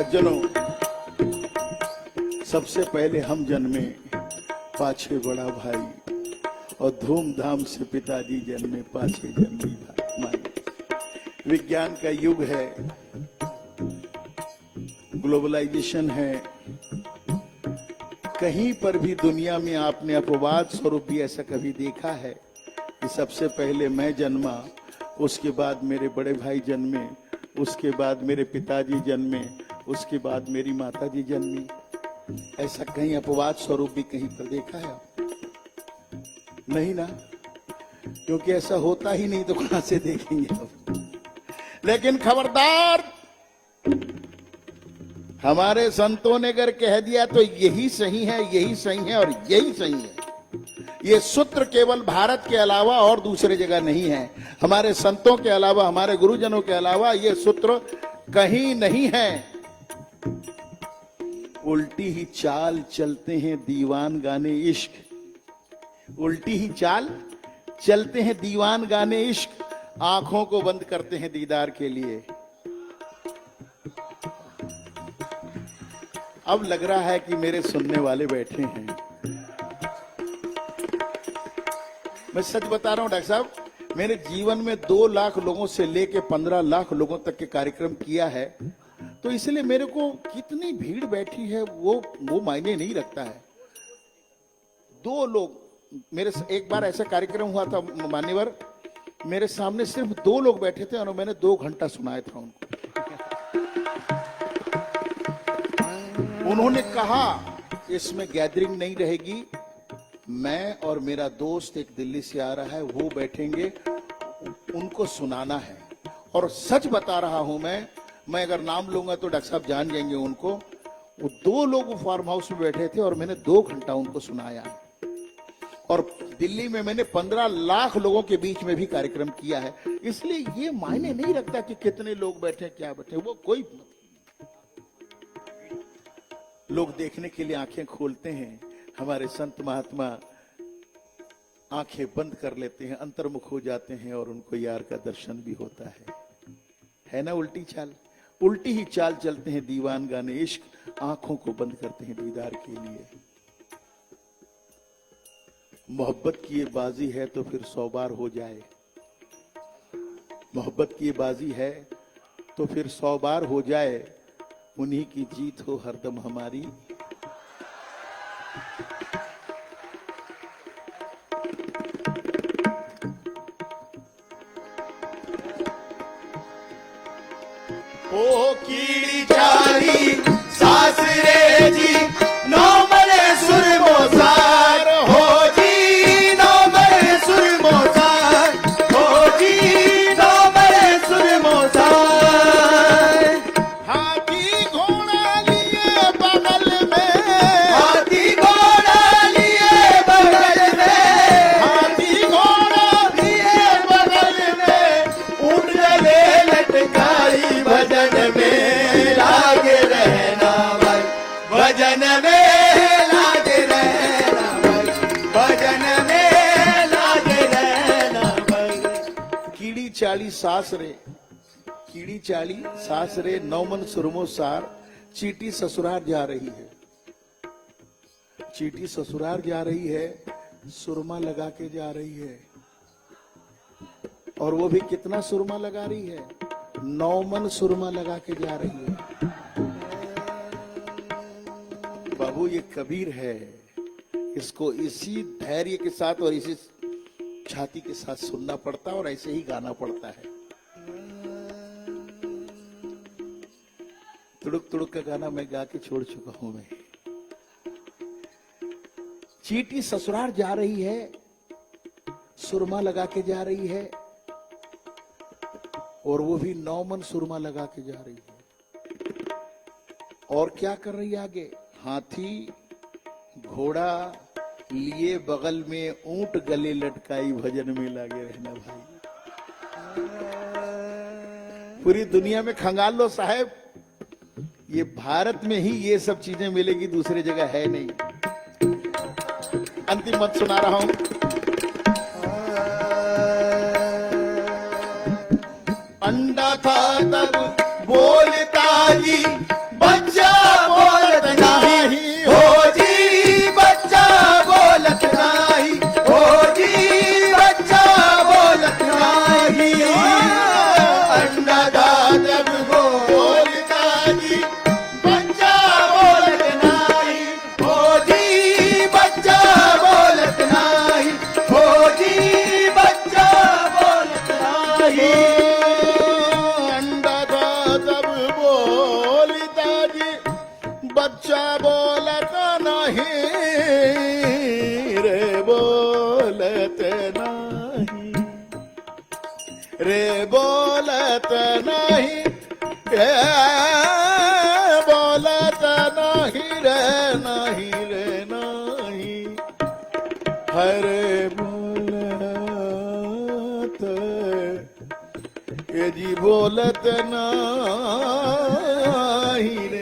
सज्जनों, सबसे पहले हम जन्मे, पाछे बड़ा भाई, और धूमधाम से पिताजी जन्मे, पाछे जन्मी भाई माई। विज्ञान का युग है, ग्लोबलाइजेशन है। कहीं पर भी दुनिया में आपने अपवाद स्वरूप भी ऐसा कभी देखा है कि सबसे पहले मैं जन्मा, उसके बाद मेरे बड़े भाई जन्मे, उसके बाद मेरे पिताजी जन्मे, उसके बाद मेरी माताजी जन्मी? ऐसा कहीं अपवाद स्वरूप भी कहीं पर देखा है? नहीं ना, क्योंकि ऐसा होता ही नहीं तो कहां से देखेंगे अब। लेकिन खबरदार, हमारे संतों ने अगर कह दिया तो यही सही है, यही सही है और यही सही है। ये सूत्र केवल भारत के अलावा और दूसरे जगह नहीं है। हमारे संतों के अलावा, हमारे गुरुजनों के अलावा ये सूत्र कहीं नहीं है। उल्टी ही चाल चलते हैं दीवान गाने इश्क, उल्टी ही चाल चलते हैं दीवान गाने इश्क, आंखों को बंद करते हैं दीदार के लिए। अब लग रहा है कि मेरे सुनने वाले बैठे हैं। मैं सच बता रहा हूं डॉक्टर साहब, मेरे जीवन में 2 लाख लोगों से लेके 15 लाख लोगों तक के कार्यक्रम किया है, तो इसलिए मेरे को कितनी भीड़ बैठी है वो मायने नहीं रखता है। 2 लोग, मेरे एक बार ऐसा कार्यक्रम हुआ था मान्यवर, मेरे सामने सिर्फ 2 लोग बैठे थे और मैंने 2 घंटा सुनाया था उनको। उन्होंने कहा इसमें गैदरिंग नहीं रहेगी, मैं और मेरा दोस्त एक दिल्ली से आ रहा है, वो बैठेंगे, उनको सुनाना है। और सच बता रहा हूं मैं अगर नाम लूंगा तो डॉक्टर साहब जान जाएंगे उनको। वो 2 लोग फार्म हाउस में बैठे थे और मैंने 2 घंटा उनको सुनाया। और दिल्ली में मैंने 15 लाख लोगों के बीच में भी कार्यक्रम किया है। इसलिए ये मायने नहीं रखता कि कितने लोग बैठे, क्या बैठे, वो कोई लोग देखने के लिए आंखें खोलते हैं। हमारे संत महात्मा आंखें बंद कर लेते हैं, अंतर्मुख हो जाते हैं और उनको यार का दर्शन भी होता है ना। उल्टी चाल, उल्टी ही चाल चलते हैं दीवान गाने इश्क, आंखों को बंद करते हैं दीदार के लिए। मोहब्बत की ये बाजी है तो फिर 100 बार हो जाए, मोहब्बत की ये बाजी है तो फिर 100 बार हो जाए, उन्हीं की जीत हो हरदम हमारी। ओ कीड़ी चाली सासरे जी, नौ मरे सुरमोसार हो जी, नौ मरे सुरमोसार हो जी, नौ मरे सुरमोसार। हाथी घोड़ा लिए बगल में, हाथी घोड़ा लिए बगल में, हाथी घोड़ा लिए बगल में, ऊँट ले लटकाई, भजन में लागे रहना भाई, भजन में लागे रहना भाई, भजन में लागे रहना भाई। कीड़ी चाली सास रे, कीड़ी चाली सास रे, नौमन सुरमो सार, चीटी ससुराल जा रही है, चीटी ससुराल जा रही है, सुरमा लगा के जा रही है। और वो भी कितना सुरमा लगा रही है? 9 मन सुरमा लगा के जा रही है। बाबू ये कबीर है, इसको इसी धैर्य के साथ और इसी छाती के साथ सुनना पड़ता है और ऐसे ही गाना पड़ता है। तुड़ुक तुड़ुक का गाना मैं गा के छोड़ चुका हूं मैं। चीटी ससुराल जा रही है, सुरमा लगा के जा रही है, और वो भी 9 मन सुरमा लगा के जा रही है। और क्या कर रही है आगे? हाथी घोड़ा लिए बगल में, ऊंट गले लटकाई, भजन में लागे रहना भाई। पूरी दुनिया में खंगाल लो साहब, ये भारत में ही ये सब चीजें मिलेगी, दूसरी जगह है नहीं। अंतिम मत सुना रहा हूं। अंडा था तब बोलता जी, बच रे बोलत नहीं, रे बोलत नहीं रे, नहीं रे नहीं, हरे बोलत, ये जी बोलत नहीं रे।